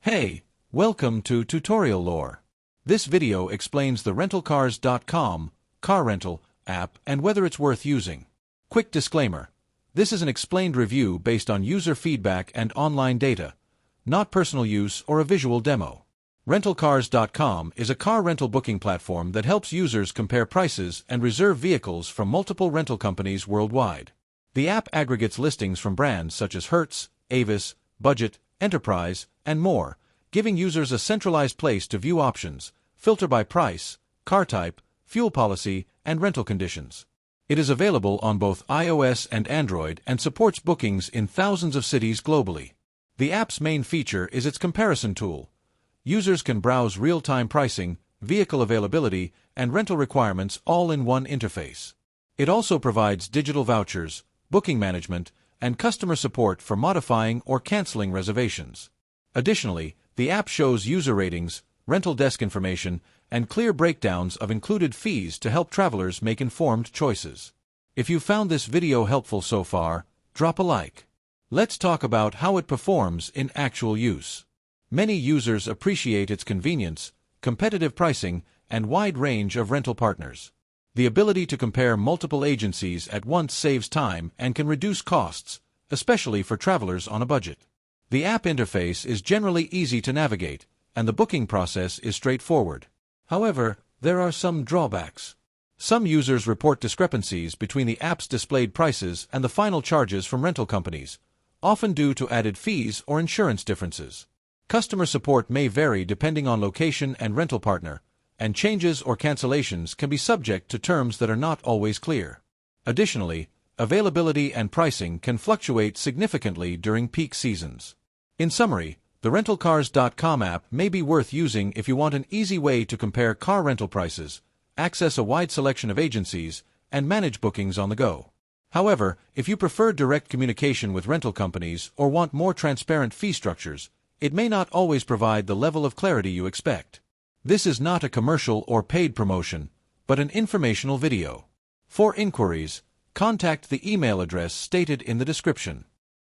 Hey, welcome to Tutorial Lore. This video explains the Rentalcars.com car rental app and whether it's worth using. Quick disclaimer. This is an explained review based on user feedback and online data, not personal use or a visual demo. Rentalcars.com is a car rental booking platform that helps users compare prices and reserve vehicles from multiple rental companies worldwide. The app aggregates listings from brands such as Hertz, Avis, Budget, Enterprise, and more, giving users a centralized place to view options, filter by price, car type, fuel policy, and rental conditions. It is available on both iOS and Android and supports bookings in thousands of cities globally. The app's main feature is its comparison tool. Users can browse real-time pricing, vehicle availability, and rental requirements all in one interface. It also provides digital vouchers, booking management, and customer support for modifying or canceling reservations. Additionally, the app shows user ratings, rental desk information, and clear breakdowns of included fees to help travelers make informed choices. If you found this video helpful so far, drop a like. Let's talk about how it performs in actual use. Many users appreciate its convenience, competitive pricing, and wide range of rental partners. The ability to compare multiple agencies at once saves time and can reduce costs, especially for travelers on a budget. The app interface is generally easy to navigate, and the booking process is straightforward. However, there are some drawbacks. Some users report discrepancies between the app's displayed prices and the final charges from rental companies, often due to added fees or insurance differences. Customer support may vary depending on location and rental partner, and changes or cancellations can be subject to terms that are not always clear. Additionally, availability and pricing can fluctuate significantly during peak seasons. In summary, the Rentalcars.com app may be worth using if you want an easy way to compare car rental prices, access a wide selection of agencies, and manage bookings on the go. However, if you prefer direct communication with rental companies or want more transparent fee structures, it may not always provide the level of clarity you expect. This is not a commercial or paid promotion, but an informational video. For inquiries, contact the email address stated in the description.